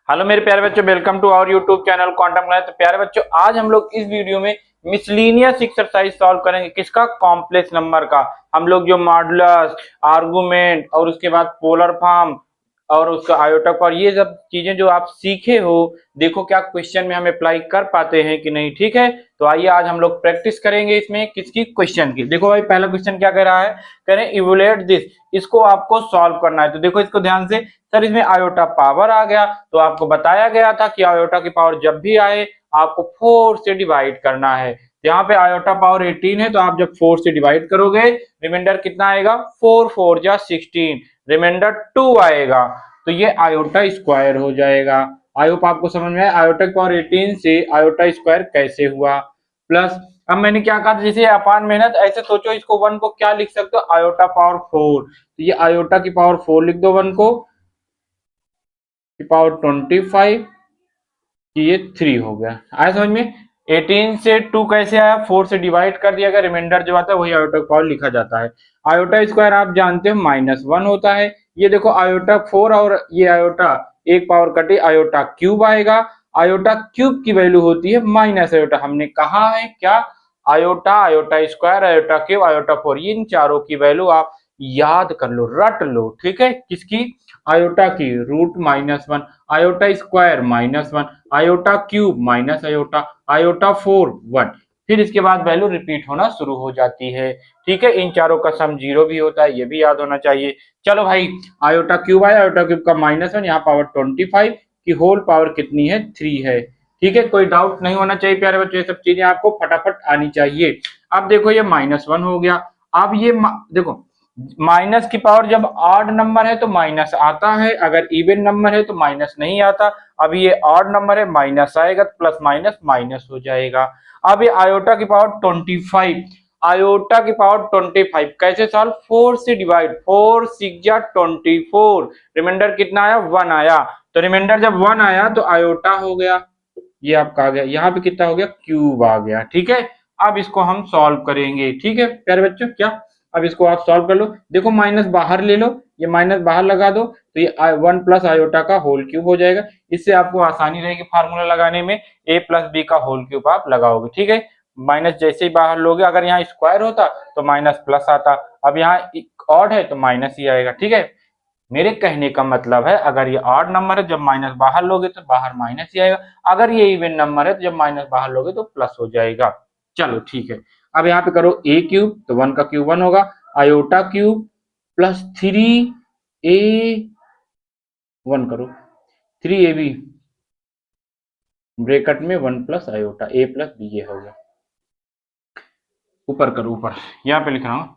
Hello मेरे प्यारे बच्चों, welcome to our YouTube channel quantum class. तो प्यारे बच्चों, आज हम लोग इस वीडियो में मिसलिनियस एक्सरसाइज सॉल्व करेंगे। किसका? कॉम्प्लेक्स नंबर का। हम लोग जो मॉडुलस, आर्गुमेंट और उसके बाद पोलर फॉर्म और उसका आयोटा पर, ये सब चीजें जो आप सीखे हो, देखो क्या क्वेश्चन में हम अप्लाई कर पाते हैं कि नहीं। ठीक है, तो आइए आज हम लोग प्रैक्टिस करेंगे इसमें किसकी? क्वेश्चन की। देखो भाई, पहला क्वेश्चन क्या कह रहा है? कह रहे हैं इवैल्यूएट दिस, इसको आपको सॉल्व करना है। तो देखो इसको ध्यान से। सर इसमें आयोटा पावर आ गया, तो आपको बताया गया था कि आयोटा की पावर जब भी आए आपको 4 से डिवाइड करना है। यहाँ पे आयोटा पावर 18 है, तो आप जब 4 से डिवाइड करोगे रिमाइंडर कितना आएगा? 4 4 जा 16, रिमाइंडर 2 आएगा। तो ये आयोटा स्क्वायर हो जाएगा। आई होप आपको समझ में आया आयोटा की पावर 18 से आयोटा स्क्वायर कैसे हुआ। प्लस अब मैंने क्या कहा था, जैसे अपान मेहनत, ऐसे सोचो इसको 1 को क्या लिख सकते हो? Iota power 4। तो ये आयोटा की पावर 4 लिख दो, 1 को की पावर 25 कि ये 3 हो गया। आया समझ में? 18 से 2 कैसे आया? 4 से डिवाइड कर दिया गया, रिमाइंडर जो आता है वही आयोटा की पावर लिखा जाता है। आयोटा स्क्वायर आप जानते हो -1 होता है। ये देखो आयोटा 4 और ये आयोटा एक पावर कटे, आयोटा क्यूब आएगा। आयोटा क्यूब की वैल्यू होती है माइनस आयोटा। हमने कहा है क्या? Iota, iota square, iota cube, iota 4, इन चारों की वैल्यू आप याद कर लो, रट लो। ठीक है, किसकी? आयोटा की √-1, iota square -1, iota cube minus iota, iota 4 1। फिर इसके बाद वैल्यू रिपीट होना शुरू हो जाती है। ठीक है, इन चारों का सम 0 भी होता है, ये भी याद होना चाहिए। चलो भाई, आयोटा क्यूब आया, आयोटा क्यूब का -1, यहाँ पावर 25 की होल पावर कितनी है? 3 है। ठीक है, कोई डाउट नहीं होना चाहिए प्यारे बच्चों, ये सब चीजें आपको फटाफट आनी चाहिए। अब देखो ये -1 हो गया। अब ये देखो, माइनस की पावर जब ऑड नंबर है तो माइनस आता है, अगर इवन नंबर है तो माइनस नहीं आता। अब ये ऑड नंबर है, माइनस आएगा तो प्लस माइनस माइनस हो जाएगा। अब ये आयोटा की पावर 25, आयोटा की पावर 25 कैसे सॉल्व? 4 से डिवाइड, 4 6 जा 24, रिमाइंडर कितना आया? 1 आया। तो रिमाइंडर जब 1 आया तो आयोटा हो गया, ये आपका आ गया। यहाँ पे कितना हो गया? क्यूब आ गया। ठीक है, अब इसको हम सॉल्व करेंगे। ठीक है प्यारे बच्चों, क्या अब इसको आप सॉल्व कर लो। देखो माइनस बाहर ले लो, ये माइनस बाहर लगा दो, तो ये 1 प्लस आयोटा का होल क्यूब हो जाएगा। इससे आपको आसानी रहेगी फार्मूला लगाने में, a प्लस बी का होल क्यूब आप लगाओगे। ठीक है, माइनस जैसे ही बाहर लोगे, अगर यहाँ स्क्वायर होता तो माइनस प्लस आता, अब यहाँ ऑड है तो माइनस ही आएगा। ठीक है, मेरे कहने का मतलब है अगर ये ऑड नंबर है, जब माइनस बाहर लोगे तो बाहर माइनस ही आएगा। अगर ये इवन नंबर है तो जब माइनस बाहर लोगे तो प्लस हो जाएगा। चलो ठीक है, अब यहाँ पे करो a क्यूब, तो 1 का क्यूब 1 होगा, आयोटा क्यूब प्लस 3a1 करो, 3ab ब्रैकेट में 1 plus iota, a plus b, ये हो गया। ऊपर करो, ऊपर यहाँ पे लिख रहा हूँ,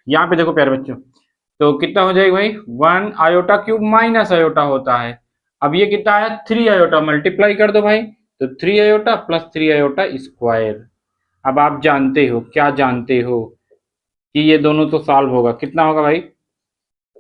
यहाँ पे देखो प्यारे बच्चों, तो कितना हो जाएगा भाई? 1 आयोटा क्यूब माइनस आयोटा होता है। अब ये कितना है? 3 आयोटा, मल्टीप्लाई कर दो भाई, तो 3 आयोटा प्लस 3 आयोटा स्क्वायर। अब आप जानते हो, क्या जानते हो कि ये दोनों तो सॉल्व होगा, कितना होगा भाई?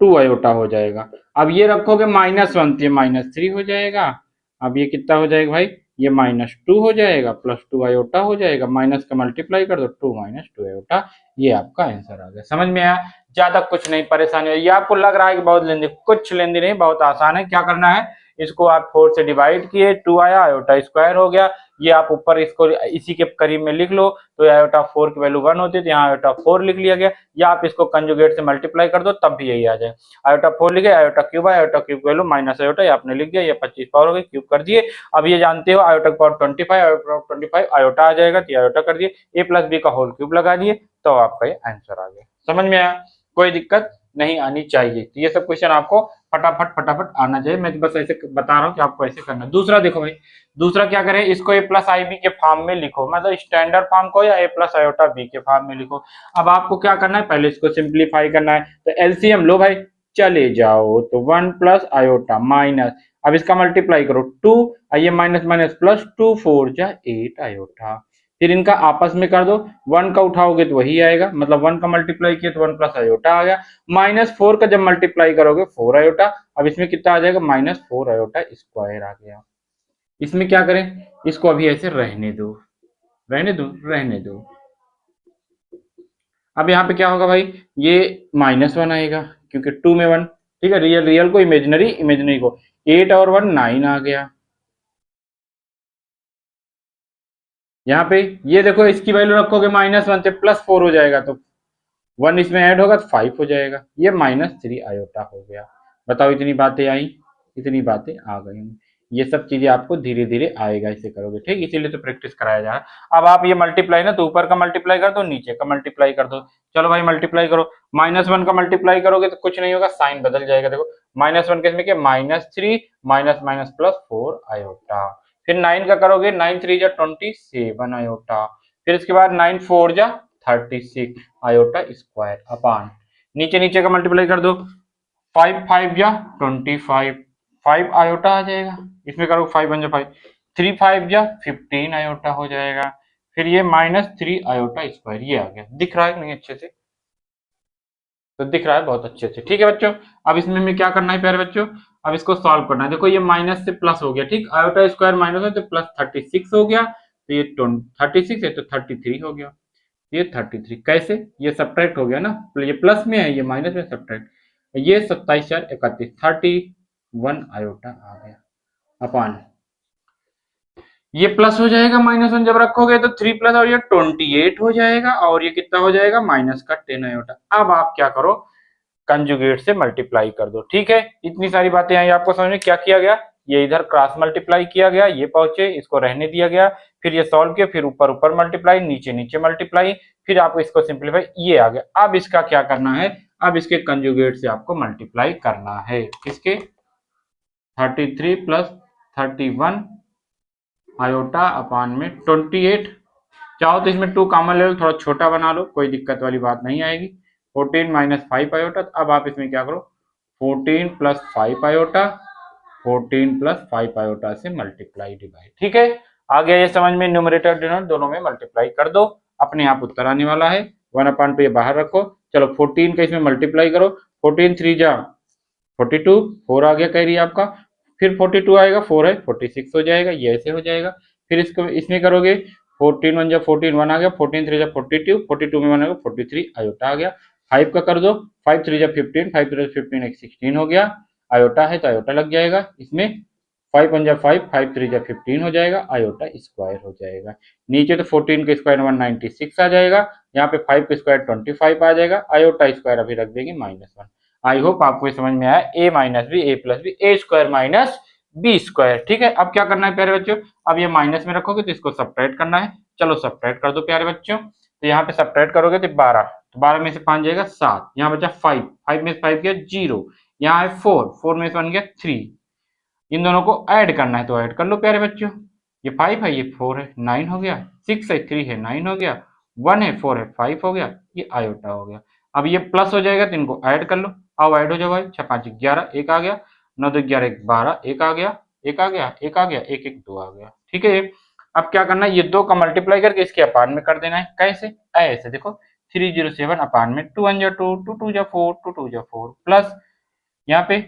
2 आयोटा हो जाएगा। अब ये रखोगे -1 तो ये -3 हो जाएगा। अब ये कितना हो जाएगा भाई? ये -2 हो जाएगा, प्लस 2 आयोटा हो जाएगा, माइनस का मल्टीप्लाई कर दो, 2 - 2 आयोटा। ये आपका आंसर आ गया। समझ में आया? ज्यादा कुछ नहीं परेशानी है। ये आपको लग रहा है कि बहुत लेंदी, कुछ लेंदी नहीं, बहुत आसान है। क्या करना है, इसको आप 4 से डिवाइड किए, 2 आया, आयोटा स्क्वायर हो गया। ये आप ऊपर इसको इसी के करीब में लिख लो, तो आयोटा 4 की वैल्यू 1 होती है, तो यहाँ आयोटा 4 लिख लिया गया। या आप इसको कंजुगेट से मल्टीप्लाई कर दो, तब भी यही आ जाए। आयोटा 4 लिखे, आयोटा क्यूब है, iota cube value minus iota, ये आपने लिख दिया, ये 25 पावर हो गई, क्यूब कर दिए। अब ये जानते हो आयोटा की पावर 25, आयोटा 25 आयोटा आ जाएगा, तो आयोटा कर दिए, a प्लस बी का होल क्यूब लगा दिए, तो आपका ये आंसर आ गया। समझ में आया? कोई दिक्कत नहीं आनी चाहिए। तो ये सब क्वेश्चन आपको फटाफट फटाफट आना चाहिए। मैं बस ऐसे बता रहा हूँ कि आपको ऐसे करना है। दूसरा देखो भाई, दूसरा क्या करें, इसको a प्लस आई बी के फॉर्म में लिखो, मतलब स्टैंडर्ड फॉर्म को, या a प्लस आयोटा बी के फॉर्म में लिखो। अब आपको क्या करना है, पहले इसको सिंप्लीफाई करना है। तो एलसीएम लो भाई, चले जाओ, तो 1 प्लस आयोटा माइनस, अब इसका मल्टीप्लाई करो 2, ये माइनस माइनस प्लस, 2 4 जा 8 आयोटा। फिर इनका आपस में कर दो, 1 का उठाओगे तो वही आएगा, मतलब 1 का मल्टीप्लाई किया तो 1 प्लस आयोटा आ गया। -4 का जब मल्टीप्लाई करोगे 4 आयोटा। अब इसमें कितना आ जाएगा? -4 आयोटा स्क्वायर आ गया। इसमें क्या करें, इसको अभी ऐसे रहने दो, रहने दो, रहने दो। अब यहाँ पे क्या होगा भाई? ये -1 आएगा, क्योंकि 2 में 1, ठीक है, रियल रियल को इमेजिनरी, इमेजिनरी को। 8 और 1 9 आ गया। यहाँ पे ये देखो, इसकी वैल्यू रखोगे -1 से +4 हो जाएगा, तो 1 इसमें ऐड होगा तो 5 हो जाएगा। ये -3 आयोटा हो गया। बताओ, इतनी बातें आई, इतनी बातें आ गई। ये सब चीजें आपको धीरे धीरे आएगा, इसे करोगे, ठीक। इसीलिए तो प्रैक्टिस कराया जा रहा है। अब आप ये मल्टीप्लाई ना, तो ऊपर का मल्टीप्लाई कर दो, नीचे का मल्टीप्लाई कर दो। चलो भाई मल्टीप्लाई करो। -1 का मल्टीप्लाई करोगे तो कुछ नहीं होगा, साइन बदल जाएगा। देखो -1 के इसमें क्या, -3 माइनस माइनस +4 आयोटा। फिर 9 का करोगे, 9 3 जा 27 आयोटा। फिर इसके बाद 9 4 जा 36 आयोटा स्क्वायर अपान, नीचे नीचे का मल्टीप्लाई कर दो, 5 5 जा 25 5 आयोटा आ जाएगा। इसमें करो 5 1 जा 5, 3 5 जा 15 आयोटा हो जाएगा। फिर ये -3 आयोटा स्क्वायर, ये आ गया। दिख रहा है नहीं अच्छे से? तो दिख रहा है बहुत अच्छे से, ठीक है बच्चों। अब इसमें हमें क्या करना है प्यारे बच्चों, अब इसको सॉल्व करना है। देखो ये माइनस से प्लस हो गया, ठीक। आयोटा स्क्वायर माइनस है तो +36 हो गया, तो ये 36 है तो 33 हो गया। ये 33 कैसे, ये सब्ट्रैक्ट हो गया ना, ये प्लस में है ये माइनस में सब्ट्रैक्ट। ये 27 4 31 31 आयोटा आ गया अपान, ये प्लस हो जाएगा, -1 जब रखोगे तो 3 प्लस और ये 28 हो जाएगा, और ये कितना हो जाएगा, माइनस का 10 आयोटा। अब आप क्या करो, कंजुगेट से मल्टीप्लाई कर दो, ठीक है। इतनी सारी बातें आई आपको समझ में। क्या किया गया, ये इधर क्रॉस मल्टीप्लाई किया गया, ये पहुंचे, इसको रहने दिया गया। फिर ये सॉल्व किया, फिर ऊपर ऊपर मल्टीप्लाई, नीचे नीचे मल्टीप्लाई, फिर आपको इसको सिंप्लीफाई, ये आ गया। अब इसका क्या करना है, अब इसके कंजुगेट से आपको मल्टीप्लाई करना है। किसके, 33 + 31 आयोटा अपान में 28। चाहो तो इसमें 2 कॉमन ले लो, थोड़ा छोटा बना लो, कोई दिक्कत वाली बात नहीं आएगी। 14 - 5 आयोटा। अब आप इसमें क्या करो, 14 + 5 आयोटा, 14 + 5 आयोटा से मल्टीप्लाई डिवाइड, ठीक है। आ गया ये समझ में, न्यूमरेटर डिनोमिनेटर दोनों में मल्टीप्लाई कर दो, अपने आप उत्तर आने वाला है। 1/2 ये बाहर रखो। चलो 14 का इसमें मल्टीप्लाई करो, 14 3 जा 42, 4 आ गया कह रही है आपका। फिर 42 आएगा, 4 है 46 हो जाएगा, ये ऐसे हो जाएगा। फिर इसको इसमें करोगे, 14 1 जा 14 1 आ गया, 14 3 जा 42, 42 में 1 आएगा 43 आयोटा आ गया। 5 का कर दो, 5 3 जा 15, 5 3 जा 15 एक 16 हो गया। आयोटा है तो आयोटा लग जाएगा इसमें। 5 1 जा 5, 5 3 जा 15 हो जाएगा, आयोटा स्क्वायर हो जाएगा। नीचे तो 14 के स्क्वायर 196 आ जाएगा, यहाँ पे 5 के स्क्वायर 25 आ जाएगा, आयोटा स्क्वायर अभी रख देंगे -1। आई होप आपको समझ में आया, a - b a + b a square -b square, ठीक है। अब क्या करना है प्यारे बच्चों, अब ये माइनस में रखोगे तो इसको सब्ट्रैक्ट करना है। चलो सब्ट्रैक्ट कर दो प्यारे बच्चों। तो यहाँ पे सब्ट्रैक्ट करोगे तो 12, तो 12 में से 5 जाएगा 7, यहाँ बचा 5, 5 में से 5 गया 0, यहाँ है 4, 4 में से 1 गया 3। इन दोनों को ऐड करना है तो ऐड कर लो प्यारे बच्चों। ये 5 है, ये 4 है, 9 हो गया। 6 है, 3 है, 9 हो गया। 1 है, 4 है, 5 हो गया, ये आयोटा हो गया। अब ये प्लस हो जाएगा तो इनको ऐड कर लो। अब ऐड हो जाओ भाई, 6 5 11, 1 आ गया, 9 2 11 12, 1 आ गया, 1 आ गया, 1 आ गया, 1 1 2 आ गया, ठीक है। अब क्या करना है, ये 2 का मल्टीप्लाई करके इसके अपान में कर देना है। कैसे, ऐसे देखो, 307 अपान में 2 1 जा 2, 2 2 जा 4, 2 2 जा 4 प्लस यहाँ पे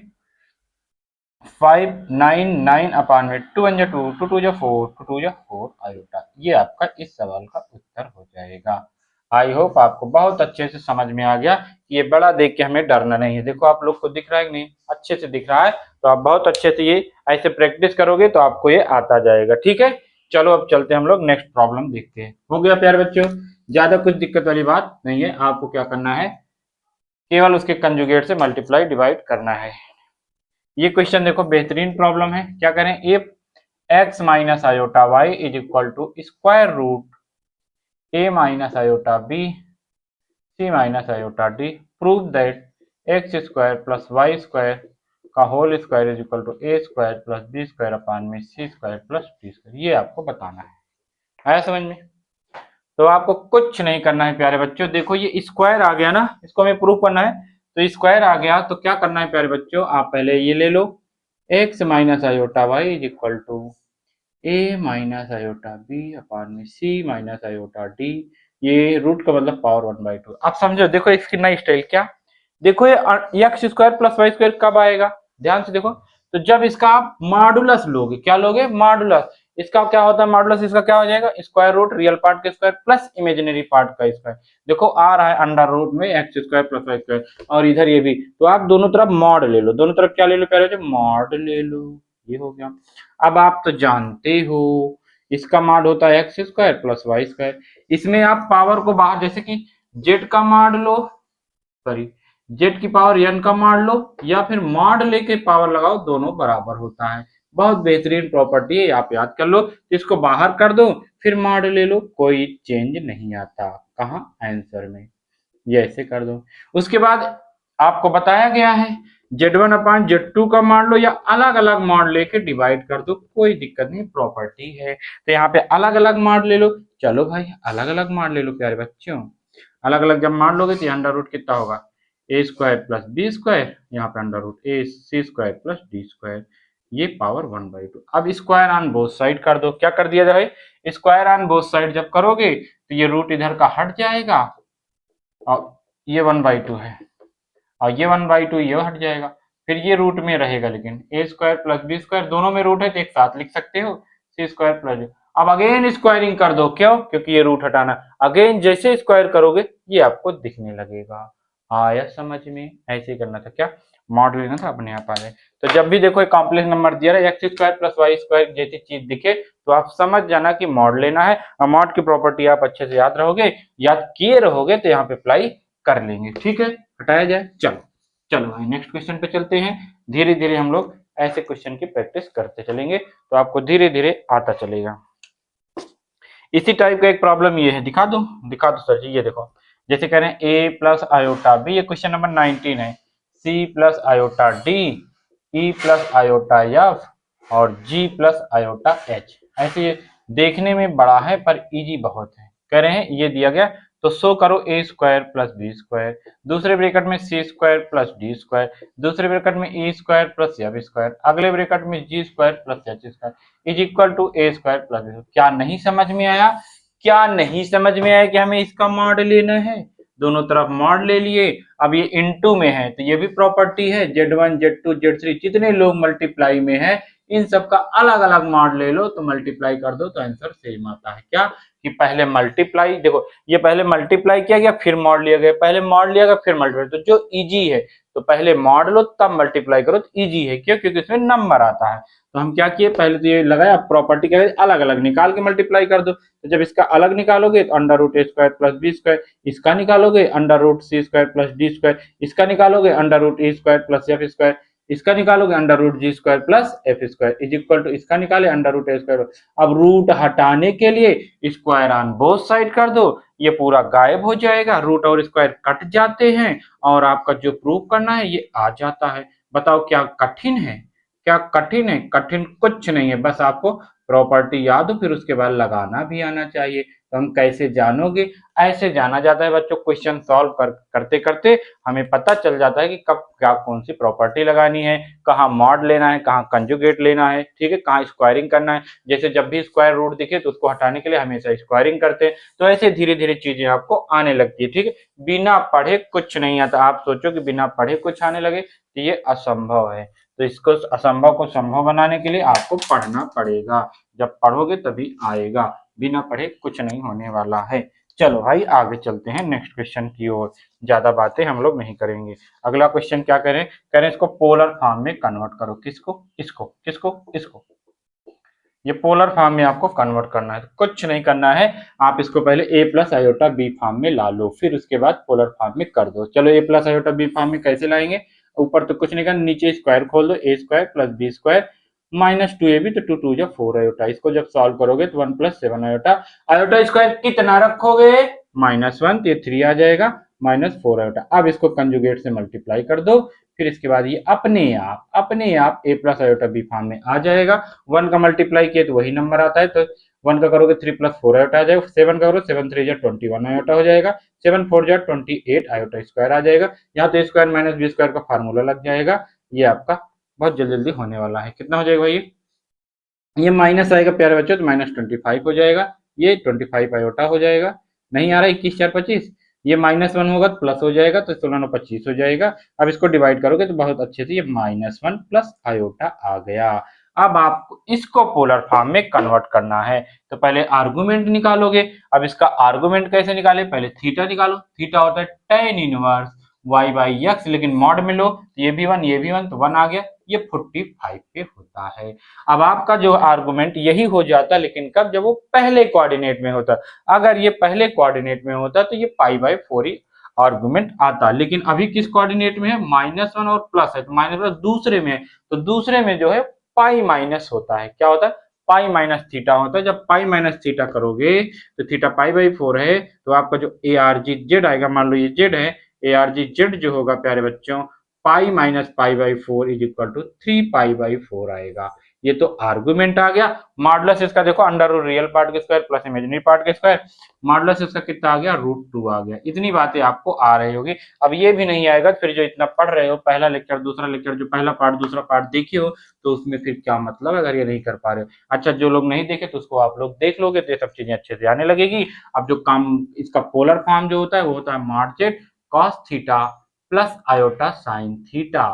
599 अपान में 2 1 जा 2, 2 2 जा 4, 2 2 जा 4 आयोटा। ये आपका इस सवाल का उत्तर हो जाएगा। आई होप आपको बहुत अच्छे से समझ में आ गया। ये बड़ा देख के हमें डरना नहीं है। देखो आप लोग को दिख रहा है कि नहीं, अच्छे से दिख रहा है, तो आप बहुत अच्छे से ये ऐसे प्रैक्टिस करोगे तो आपको ये आता जाएगा, ठीक है। चलो अब चलते हैं हम लोग नेक्स्ट प्रॉब्लम देखते हैं। हो गया प्यारे बच्चों, ज्यादा कुछ दिक्कत वाली बात नहीं है। आपको क्या करना है, केवल उसके कंजुगेट से मल्टीप्लाई डिवाइड करना है। ये क्वेश्चन देखो बेहतरीन प्रॉब्लम है। क्या करें, if x - iota y = square root a - iota b c - iota d, prove that x² + y² का होल स्क्वायर = a² + b² अपान में c² + d²। ये आपको बताना है। आया समझ में? तो आपको कुछ नहीं करना है प्यारे बच्चों। देखो ये स्क्वायर आ गया ना, इसको हमें प्रूव करना है। तो स्क्वायर आ गया तो क्या करना है प्यारे बच्चों, आप पहले ये ले लो, x - iota y = a - iota b अपान में c - आयोटा d। ये रूट का मतलब पावर 1/2। आप समझो, देखो इसकी नई स्टाइल क्या, देखो ये x² + y² कब आएगा, ध्यान से देखो। तो जब इसका आप मॉडुलस लोगे, क्या लोगे, मॉडुलस, इसका क्या होता है मॉडुलस, इसका क्या हो जाएगा, स्क्वायर रूट रियल पार्ट का स्क्वायर प्लस इमेजिनरी पार्ट का स्क्वायर। देखो आ रहा है अंडर रूट में x square plus y square, और इधर ये भी, तो आप दोनों तरफ मॉड ले लो, दोनों तरफ क्या ले लो प्यारे, मॉड ले लो, ये हो गया। अब आप तो जानते हो इसका मॉड होता है x square plus y square. इसमें आप पावर को बाहर, जैसे कि जेड का मॉड लो, सॉरी जेड की पावर एन का मॉड लो, या फिर मॉड लेके पावर लगाओ, दोनों बराबर होता है। बहुत बेहतरीन प्रॉपर्टी है, आप याद कर लो। इसको बाहर कर दो फिर मॉड ले लो, कोई चेंज नहीं आता कहाँ, आंसर में। ये ऐसे कर दो। उसके बाद आपको बताया गया है Z1 अपान Z2 का मान लो, या अलग अलग मॉड लेके डिवाइड कर दो, कोई दिक्कत नहीं, प्रॉपर्टी है। तो यहाँ पे अलग अलग मॉड ले लो। चलो भाई अलग अलग मॉड ले लो प्यारे बच्चों। अलग अलग जब मान लोगे तो अंडर रूट कितना होगा, ए स्क्वायर प्लस बी स्क्वायर, यहाँ पे अंडर रूट ए सी स्क्वायर प्लस डी स्क्वायर, ये पावर 1/2। अब स्क्वायर ऑन बोथ साइड कर दो। क्या कर दिया जाए, स्क्वायर ऑन बोथ साइड जब करोगे तो ये रूट इधर का हट जाएगा, और ये 1/2 है, और ये 1/2 ये हट जाएगा, फिर ये रूट में रहेगा, लेकिन ए स्क्वायर प्लस बी स्क्वायर दोनों में रूट है तो एक साथ लिख सकते हो, सी स्क्वायर प्लस। अब अगेन स्क्वायरिंग कर दो, क्यों, क्योंकि ये रूट हटाना, अगेन जैसे स्क्वायर करोगे ये आपको दिखने लगेगा। आया समझ में, ऐसे ही करना था, क्या मॉड लेना था, अपने आप आ जाए। तो जब भी देखो एक कॉम्प्लेक्स नंबर दिया है x square plus y square जैसी चीज दिखे तो आप समझ जाना कि मॉड लेना है, और मॉड की प्रॉपर्टी आप अच्छे से याद रहोगे, याद किए रहोगे तो यहाँ पे अप्लाई कर लेंगे। ठीक है, हटाया जाए। चलो चलो भाई नेक्स्ट क्वेश्चन पे चलते हैं। धीरे धीरे हम लोग ऐसे क्वेश्चन की प्रैक्टिस करते चलेंगे तो आपको धीरे धीरे आता चलेगा। इसी टाइप का एक प्रॉब्लम ये है, दिखा दो सर जी, ये देखो जैसे कह रहे हैं ए प्लस आयोटा बी, ये क्वेश्चन नंबर 19 है, c plus iota d, e plus iota f और जी प्लस आयोटा एच। ऐसे ये देखने में बड़ा है पर इजी बहुत है। कह रहे हैं ये दिया गया तो शो करो A square plus B square, दूसरे ब्रैकेट में C square plus D square, दूसरे ब्रैकेट में E square plus F square, अगले ब्रैकेट में G square plus H square is equal to A square plus B. क्या नहीं समझ में आया, क्या नहीं समझ में आया कि हमें इसका मॉड लेना है, दोनों तरफ मॉड ले लिए। अब ये इनटू में है तो ये भी प्रॉपर्टी है, Z1 Z2 Z3 जितने लोग मल्टीप्लाई में है इन सब का अलग अलग मॉड ले लो तो मल्टीप्लाई कर दो तो आंसर सेम आता है। क्या कि पहले मल्टीप्लाई, देखो ये पहले मल्टीप्लाई किया गया फिर मॉड लिया गया, पहले मॉड लिया गया फिर मल्टीप्लाई, तो जो इजी है तो पहले मॉड लो तब मल्टीप्लाई करो तो इजी है। क्यों, क्योंकि इसमें नंबर आता है। तो हम क्या किए, पहले तो ये लगाया प्रॉपर्टी क्या, अलग अलग निकाल के मल्टीप्लाई कर दो। तो जब इसका अलग निकालोगे तो under root a square plus B square, इसका निकालोगे under root c square plus D square, इसका निकालोगे under root a square plus F square, इसका निकालोगे under root g square plus F square is equal to इसका निकाले under root a square. अब root हटाने के लिए स्क्वायर ऑन बोथ साइड कर दो, ये पूरा गायब हो जाएगा, रूट और स्क्वायर कट जाते हैं और आपका जो प्रूफ करना है ये आ जाता है। बताओ क्या कठिन है, क्या कठिन है, कठिन कुछ नहीं है, बस आपको प्रॉपर्टी याद हो फिर उसके बाद लगाना भी आना चाहिए। तो हम कैसे जानोगे, ऐसे जाना जाता है बच्चों, क्वेश्चन सॉल्व करते करते हमें पता चल जाता है कि कब क्या कौन सी प्रॉपर्टी लगानी है, कहाँ मॉड लेना है, कहाँ कंजुगेट लेना है, ठीक है, कहाँ स्क्वायरिंग करना है। जैसे जब भी स्क्वायर रूट दिखे तो उसको हटाने के लिए हमेशा स्क्वायरिंग करते हैं। तो ऐसे धीरे धीरे चीजें आपको आने लगती है। ठीक है, बिना पढ़े कुछ नहीं आता। आप सोचो कि बिना पढ़े कुछ आने लगे तो ये असंभव है। तो इसको असंभव को संभव बनाने के लिए आपको पढ़ना पड़ेगा, जब पढ़ोगे तभी आएगा, बिना पढ़े कुछ नहीं होने वाला है। चलो भाई आगे चलते हैं नेक्स्ट क्वेश्चन की ओर, ज्यादा बातें हम लोग नहीं करेंगे। अगला क्वेश्चन क्या करें, करें इसको पोलर फॉर्म में कन्वर्ट करो। किसको, इसको, किसको, इसको, ये पोलर फॉर्म में आपको कन्वर्ट करना है। तो कुछ नहीं करना है, आप इसको पहले ए प्लस आयोटा बी फॉर्म में ला लो, फिर उसके बाद पोलर फॉर्म में कर दो। चलो ए प्लस आयोटा बी फॉर्म में कैसे लाएंगे, ऊपर तो कुछ नहीं करना, नीचे स्क्वायर खोल दो, A square plus B square minus 2ab तो 2 2 जा 4 आयोटा। इसको जब सॉल्व करोगे तो 1 प्लस 7 आयोटा, आयोटा स्क्वायर कितना रखोगे -1 तो ये 3 आ जाएगा, -4 आयोटा। अब इसको कंजुगेट से मल्टीप्लाई कर दो, फिर इसके बाद ये अपने आप ए प्लस आयोटा बी फॉर्म में आ जाएगा। 1 का मल्टीप्लाई किए तो वही नंबर आता है, तो 1 का करोगे 3 प्लस 4 आयोटा आ जाएगा, 7 का करो 7 3 जा 21 आयोटा हो जाएगा, 7 4 जा 28 आयोटा स्क्वायर आ जाएगा। यहाँ तो स्क्वायर माइनस बी स्क्वायर का फार्मूला लग जाएगा। ये आपका बहुत जल्दी जल्दी होने वाला है। कितना हो जाएगा भाई, ये माइनस आएगा प्यारे बच्चों तो -25 हो जाएगा, ये 25 आयोटा हो जाएगा। नहीं आ रहा 21 4 25, ये -1 होगा तो प्लस हो जाएगा तो 16 9 25 हो जाएगा। अब इसको डिवाइड करोगे तो बहुत अच्छे से ये -1 प्लस आयोटा आ गया। अब आपको इसको पोलर फॉर्म में कन्वर्ट करना है, तो पहले आर्गुमेंट निकालोगे। अब इसका आर्गुमेंट कैसे निकाले, पहले थीटा निकालो। थीटा होता है tan inverse y by x, लेकिन मॉड में लो तो ये भी वन ये भी वन, तो वन आ गया, ये 45 पे होता है। अब आपका जो आर्गुमेंट यही हो जाता, लेकिन कब, जब वो पहले कोऑर्डिनेट में होता। अगर ये पहले कोऑर्डिनेट में होता तो ये π/4 ही आर्गुमेंट आता, लेकिन अभी किस कोऑर्डिनेट में है, -1 और प्लस है, तो माइनस प्लस दूसरे में है, तो दूसरे में जो है पाई माइनस होता है। क्या होता है, पाई माइनस थीटा होता है। जब पाई माइनस थीटा करोगे तो थीटा π/4 है, तो आपका जो ARG आएगा, मान लो ये जेड है, ARG जो होगा प्यारे बच्चों, pi minus π/4 is equal to 3π/4 आएगा। ये तो आर्गुमेंट आ गया। मॉडुलस इसका देखो, अंडर रूट रियल पार्ट के स्क्वायर प्लस इमेजिनरी पार्ट के स्क्वायर, मॉडुलस इसका कितना आ गया, √2 आ गया। इतनी बातें आपको आ रही होगी। अब ये भी नहीं आएगा, फिर जो इतना पढ़ रहे हो, पहला लेक्चर दूसरा लेक्चर, जो पहला पार्ट दूसरा पार्ट देखिए हो, तो उसमें फिर क्या मतलब, अगर ये नहीं कर पा रहे हो। अच्छा, जो लोग नहीं देखे तो उसको आप लोग देख लोगे तो ये सब चीजें अच्छे से आने लगेगी। अब जो काम इसका पोलर फॉर्म जो होता है वो होता है mod Z cos theta plus iota sine theta.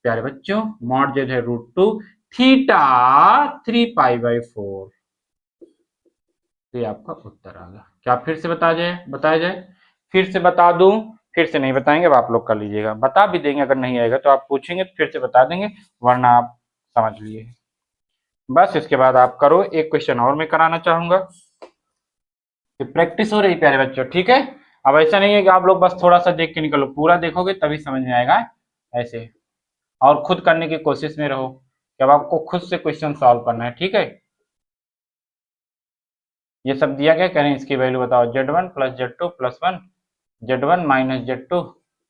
प्यारे बच्चों, मॉड जेड है √2, थीटा 3π/4। तो ये आपका उत्तर आ गया। क्या फिर से बताया जाए, फिर से बता दूं, फिर से नहीं बताएंगे, अब आप लोग कर लीजिएगा। बता भी देंगे, अगर नहीं आएगा तो आप पूछेंगे तो फिर से बता देंगे, वरना आप समझ लिए। बस इसके बाद आप करो। एक क्वेश्चन और मैं कराना चाहूंगा, कि प्रैक्टिस हो रही प्यारे बच्चों, ठीक है। अब ऐसा नहीं है कि आप लोग बस थोड़ा सा देख के निकलो, पूरा देखोगे तभी समझ में आएगा ऐसे। और खुद करने की कोशिश में रहो, कि अब आपको खुद से क्वेश्चन सॉल्व करना है, ठीक है। ये सब दिया गया, कह रहे हैं इसकी वैल्यू बताओ, Z1 plus Z2 plus 1, Z1 minus Z2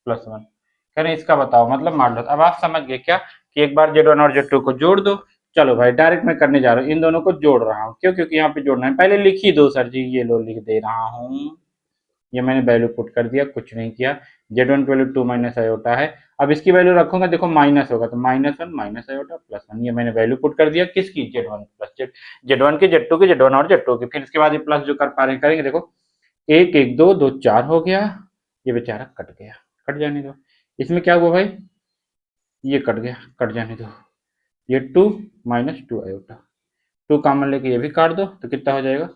plus 1, कह रहे हैं इसका बताओ, मतलब मॉडुलस। अब आप समझ गए क्या, कि एक बार Z1 और Z2 को जोड़ दो। चलो भाई, डायरेक्ट मैं करने जा रहा हूँ, इन दोनों को जोड़ रहा हूँ, क्यों, क्योंकि यहाँ पे जोड़ना है। पहले लिख ही दो सर जी, ये लो लिख दे रहा हूँ, ये मैंने वैल्यू पुट कर दिया, कुछ नहीं किया। Z1 की वैल्यू 2 माइनस आयोटा है। अब इसकी वैल्यू रखूंगा, देखो माइनस होगा, तो -1 माइनस आयोटा प्लस 1, ये मैंने वैल्यू पुट कर दिया किसकी, Z1 प्लस Z1 की, Z2 की, Z1 और Z2 की। फिर इसके बाद ये प्लस जो कर पा रहे हैं करेंगे, देखो 1 1 2 2 4 हो गया, ये बेचारा कट गया, कट जाने दो। इसमें क्या हुआ भाई, ये कट गया, कट जाने दो। ये 2 माइनस 2 आयोटा, 2 कॉमन लेके ये भी काट दो, तो कितना हो जाएगा,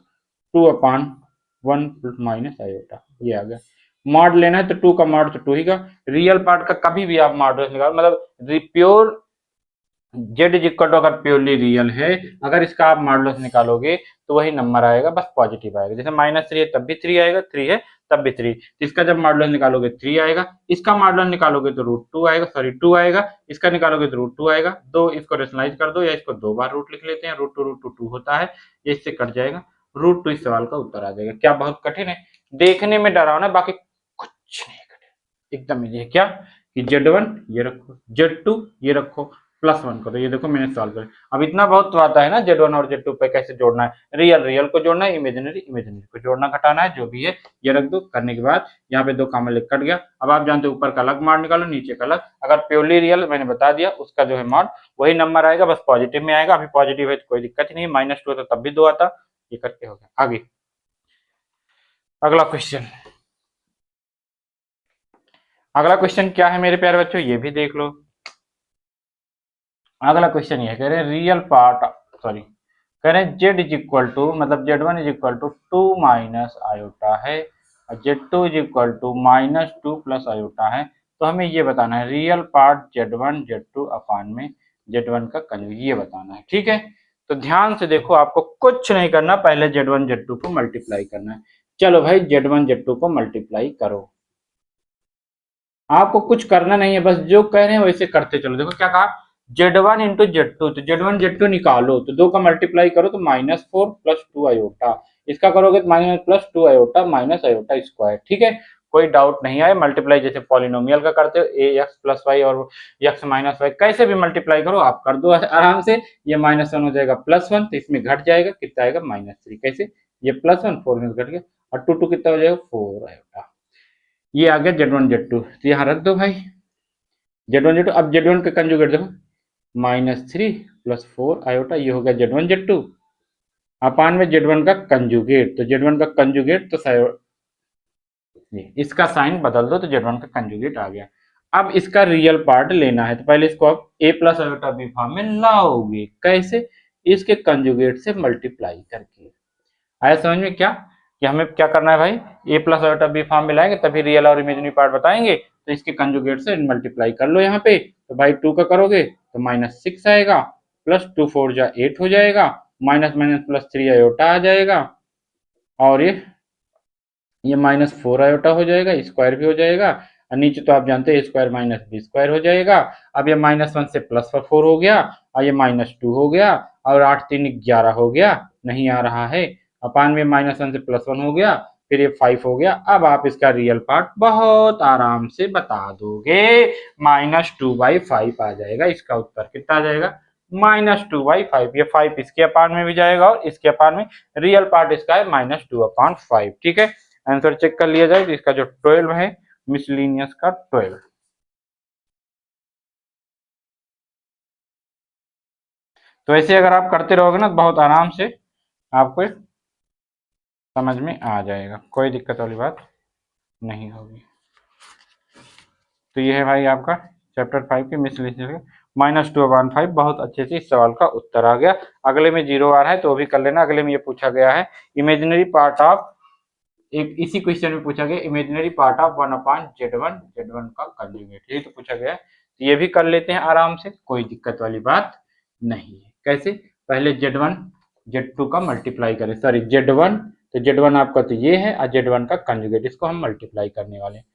2/1 माइनस आयोटा, ये आ गया। मॉड लेना है तो 2 का मॉड तो 2 ही का। रियल पार्ट का कभी भी आप मॉडुलस निकालो, मतलब pure z is equal to, अगर प्योरली रियल है, अगर इसका आप मॉडुलस निकालोगे तो वही नंबर आएगा, बस पॉजिटिव आएगा। जैसे -3 है तब भी 3 आएगा, 3 है तब भी 3, तो इसका जब मॉडुलस निकालोगे 3 आएगा, इसका मॉडुलस निकालोगे तो √2 आएगा, सॉरी 2 आएगा, इसका निकालोगे तो √2 आएगा। दो इसको रेशनलाइज कर दो, या इसको 2 बार रूट लिख लेते हैं, √2 2 होता है, ये इससे कट जाएगा, √2 इस सवाल का उत्तर आ जाएगा। क्या बहुत कठिन है, देखने में डरावना, बाकी कुछ नहीं कठिन, एकदम इजी है। क्या, कि Z1 ये रखो, Z2 ये रखो, प्लस 1 करो, ये देखो मैंने सॉल्व कर। अब इतना बहुत तो आता है ना, Z1 और Z2 पे कैसे जोड़ना है, रियल रियल को जोड़ना है, इमेजिनरी इमेजिनरी को जोड़ना घटाना है, जो भी है ये रख दो। करने के बाद यहाँ पे 2 कॉमन लेके कट गया। अब आप जानते हो ऊपर का अलग मॉड निकालो, नीचे का अलग। अगर प्योरली रियल मैंने बता दिया, उसका जो है मॉड वही नंबर आएगा, बस पॉजिटिव में आएगा। अभी पॉजिटिव है तो कोई दिक्कत नहीं, -2 होता तब भी 2 आता, ये करके हो गया। आगे अगला क्वेश्चन, अगला क्वेश्चन क्या है मेरे प्यारे बच्चों, ये भी देख लो। अगला क्वेश्चन ये कह रहे हैं रियल पार्ट, सॉरी कह रहे हैं Z इज इक्वल टू, मतलब Z1 is equal to 2 minus iota है, और Z2 is equal to -2 plus iota है। तो हमें ये बताना है रियल पार्ट Z1 Z2 अपान में Z1 का कंजुगेट, ये बताना है, ठीक है। तो ध्यान से देखो, आपको कुछ नहीं करना, पहले Z1 Z2 को मल्टीप्लाई करना है। चलो भाई, Z1 Z2 को मल्टीप्लाई करो, आपको कुछ करना नहीं है, बस जो कह रहे हैं वैसे करते चलो। देखो क्या कहा, Z1 इंटू Z2, तो Z1 Z2 निकालो, तो 2 का मल्टीप्लाई करो तो -4 प्लस 2 आयोटा, इसका करोगे तो +2 आयोटा माइनस आयोटा स्क्वायर, ठीक है। कोई डाउट नहीं आए, मल्टीप्लाई जैसे पॉलिनोमियल का करते हो, ax प्लस वाई और x माइनस वाई, कैसे भी मल्टीप्लाई करो आप कर दो आराम से। ये -1 हो जाएगा +1, तो इसमें घट जाएगा, कितना आएगा -3, कैसे, ये +1 4 में घट गया, और 2 कितना हो जाएगा 4 आयोटा। ये आ गया Z1 Z2, तो यहाँ रख दो भाई Z1 Z2। अब Z1 का कंजुगेट देखो, -3 प्लस 4 आयोटा, ये हो गया Z1 Z2 अपान में Z1 का कंजुगेट, तो Z1 का कंजुगेट तो इसका साइन बदल दो, तो Z1 का कंजुगेट आ गया। अब इसका रियल पार्ट लेना है तो पहले इसको आप ए प्लस आयोटा बी फॉर्म में लाओगे। कैसे? इसके कंजुगेट से मल्टीप्लाई करके। आया समझ में क्या कि हमें क्या करना है भाई? ए प्लस आयोटा बी फॉर्म में लाएंगे तभी रियल और इमेजिनरी पार्ट बताएंगे। तो इसके कंजुगेट से मल्टीप्लाई कर लो यहाँ पे। तो भाई 2 का करोगे तो -6 आएगा, प्लस 2 4 जा 8 हो जाएगा, माइनस माइनस प्लस 3 आयोटा आ जाएगा, और ये -4 आयोटा हो जाएगा, स्क्वायर भी हो जाएगा, और नीचे तो आप जानते हैं स्क्वायर माइनस बी स्क्वायर हो जाएगा। अब ये -1 से +4 हो गया, और ये -2 हो गया, और 8 3 11 हो गया, नहीं आ रहा है, अपान में -1 से +1 हो गया, फिर ये 5 हो गया। अब आप इसका रियल पार्ट बहुत आराम से बता दोगे, -2/5 आ जाएगा। इसका उत्तर कितना आ जाएगा? -2/5। ये 5 इसके अपान में भी जाएगा और इसके अपान में, रियल पार्ट इसका है -2/5। ठीक है, आंसर चेक कर लिया जाए तो इसका जो 12 है मिसलिनियस का 12। तो ऐसे अगर आप करते रहोगे ना तो बहुत आराम से आपको समझ में आ जाएगा, कोई दिक्कत वाली बात नहीं होगी। तो ये है भाई आपका चैप्टर 5 की मिसलिनियस -2/5। बहुत अच्छे से इस सवाल का उत्तर आ गया। अगले में 0 आ रहा है तो वो भी कर लेना। अगले में ये पूछा गया है इमेजिनरी पार्ट ऑफ, एक इसी क्वेश्चन में पूछा गया imaginary part of 1/z1, z1 का कंजुगेट, ये तो पूछा गया है। तो ये भी कर लेते हैं आराम से, कोई दिक्कत वाली बात नहीं है। कैसे? पहले z1 z2 का मल्टीप्लाई करें, सॉरी z1, तो z1 आपका तो ये है, और z1 का कंजुगेट, इसको हम मल्टीप्लाई करने वाले हैं।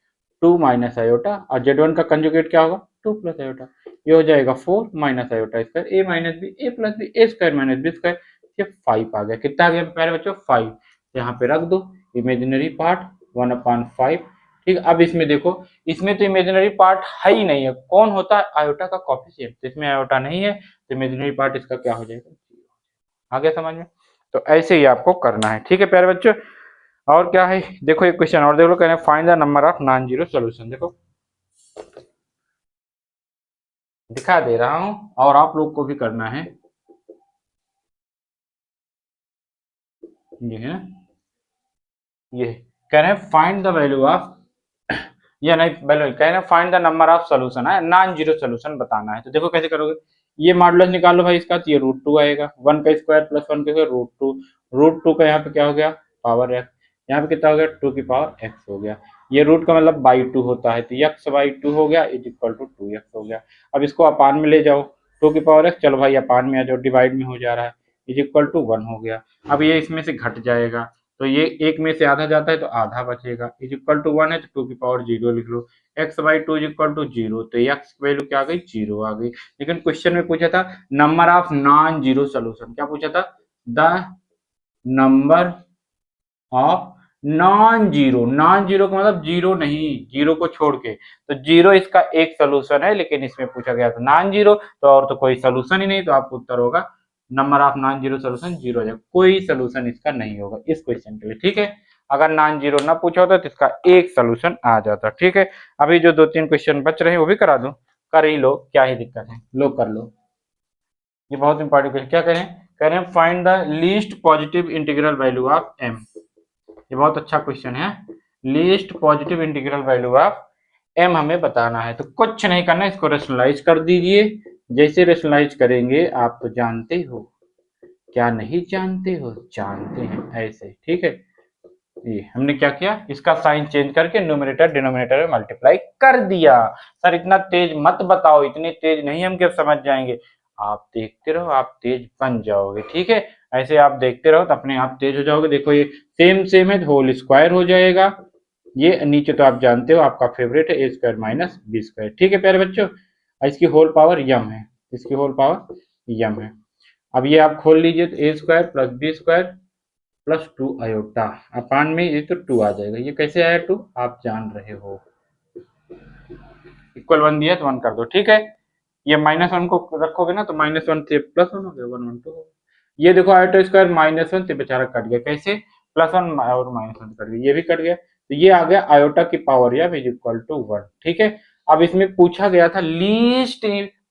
2 माइनस आयोटा, और z1 का कंजुगेट क्या होगा? 2 प्लस आयोटा, ये हो जाएगा 4 minus iota square, a minus b, a plus b, a square minus b square, ये 5 आ गया। कितना आ गया प्यारे बच्चों? 5। तो यहाँ पे रख दो इमेजिनरी पार्ट 1/5। ठीक, अब इसमें देखो, इसमें तो इमेजिनरी पार्ट है ही नहीं है, कौन होता है? आयोटा का कॉफिशिएंट, तो इसमें आयोटा नहीं है, तो इमेजिनरी पार्ट इसका क्या हो जाएगा? आ गया समझ में? तो ऐसे ही आपको करना है। ठीक है प्यारे बच्चों, और क्या है देखो, एक क्वेश्चन और देख लो, कह रहे हैं find the number of non zero solution. देखो दिखा दे रहा हूं, और आप लोग को भी करना है। ये है, ये कह रहे हैं फाइंड द वैल्यू ऑफ, या नहीं वैल्यू कह रहे हैं find the number of solution है, नॉन जीरो सोल्यूशन बताना है। तो देखो कैसे करोगे, ये मॉडुलस निकालो भाई इसका, तो ये √2 आएगा, 1 का स्क्वायर प्लस 1 का स्क्वायर √2, √2 का यहाँ पे क्या हो गया? पावर x, यहाँ पे कितना हो गया? 2 की पावर x हो गया। ये रूट का मतलब बाई 2 होता है, तो x/2 हो गया इज इक्वल टू 2x हो गया। अब इसको अपान में ले जाओ, 2 की पावर x, चलो भाई अपान में आ जाओ, डिवाइड में हो जा रहा है, इज इक्वल टू 1 हो गया। अब ये इसमें से घट जाएगा, तो ये एक में से आधा जाता है तो आधा बचेगा, इज इक्वल टू 1 है तो 2 की पावर 0 लिख लो, x/2 इज इक्वल टू 0, तो x वैल्यू क्या आ गई? 0 आ गई। लेकिन क्वेश्चन में पूछा था number of non zero solution, क्या पूछा था? The number of non zero, non zero का मतलब जीरो नहीं, जीरो को छोड़ के, तो जीरो इसका एक सोल्यूशन है, लेकिन इसमें पूछा गया था नॉन जीरो, तो और तो कोई सोल्यूशन ही नहीं, तो आपका उत्तर होगा number of non zero solution 0 हो जाएगा, कोई सोल्यूशन इसका नहीं होगा इस क्वेश्चन के लिए। ठीक है, अगर नॉन जीरो ना पूछा होता तो इसका एक सोल्यूशन आ जाता। ठीक है, अभी जो 2-3 क्वेश्चन बच रहे हैं वो भी करा दूं, कर ही लो, क्या ही दिक्कत है, लो कर लो। ये बहुत इंपॉर्टेंट क्वेश्चन, क्या करें? कह रहे हैं find the least positive integral value of m। ये बहुत अच्छा क्वेश्चन है, least positive integral value of m हमें बताना है। तो कुछ नहीं करना, इसको रेशनलाइज कर दीजिए। जैसे रेशनलाइज करेंगे आप तो जानते हो, क्या नहीं जानते हो? जानते हैं, ऐसे। ठीक है, ये हमने क्या किया, इसका साइन चेंज करके न्यूमरेटर डिनोमिनेटर में मल्टीप्लाई कर दिया। सर इतना तेज मत बताओ, इतने तेज नहीं हम क्या समझ जाएंगे, आप देखते रहो, आप तेज बन जाओगे। ठीक है, ऐसे आप देखते रहो तो अपने आप तेज हो जाओगे। देखो ये सेम सेम है, होल स्क्वायर हो जाएगा, ये नीचे तो आप जानते हो आपका फेवरेट है a² माइनस बी स्क्वायर। ठीक है प्यारे बच्चों, इसकी होल पावर यम है, इसकी होल पावर यम है। अब ये आप खोल लीजिए, तो a² plus B square plus 2 iota, अपान में ये तो 2 आ जाएगा। ये कैसे आया 2? आप जान रहे हो, इक्वल 1 दिया तो 1 कर दो। ठीक है, ये -1 को रखोगे ना तो -1 से +1 हो गया, 1 1 2। ये देखो आयोटा स्क्वायर -1 से बेचारा कट गया, कैसे? +1 और -1 कट गया, ये भी कट गया, तो ये आ गया आयोटा की पावर या इज इक्वल टू 1। ठीक है, अब इसमें पूछा गया था लीस्ट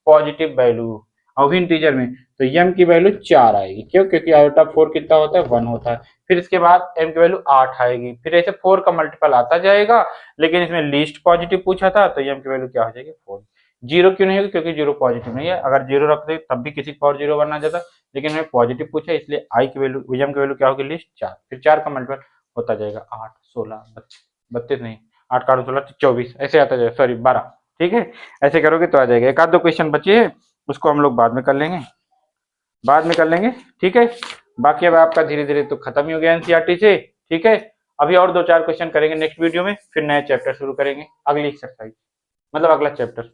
पॉजिटिव वैल्यू, और भी इंटीजर में, तो m की वैल्यू 4 आएगी। क्यों? क्योंकि आउट ऑफ 4 कितना होता है? 1 होता है। फिर इसके बाद m की वैल्यू 8 आएगी। फिर ऐसे 4 का मल्टीपल आता जाएगा, लेकिन इसमें लीस्ट पॉजिटिव पूछा था तो m की वैल्यू क्या हो जाएगी? 4। जीरो क्यों नहीं होगी? क्योंकि जीरो पॉजिटिव नहीं है। अगर जीरो रख दे तब भी किसी का और जीरो बनना जाता, लेकिन हमें पॉजिटिव पूछा इसलिए आई की वैल्यू, m की वैल्यू क्या होगी? लिस्ट 4। फिर 4 का मल्टीपल होता जाएगा 8, 16, 32 नहीं, 8 का 16 24, ऐसे आता जाएगा, सॉरी 12। ठीक है, ऐसे करोगे तो आ जाएगा। एक आध दो क्वेश्चन बचे हैं, उसको हम लोग बाद में कर लेंगे, बाद में कर लेंगे। ठीक है, बाकी अब आपका धीरे धीरे तो खत्म ही हो गया एनसीईआरटी से। ठीक है, अभी और 2-4 क्वेश्चन करेंगे नेक्स्ट वीडियो में, फिर नया चैप्टर शुरू करेंगे, अगली एक्सरसाइज मतलब अगला चैप्टर।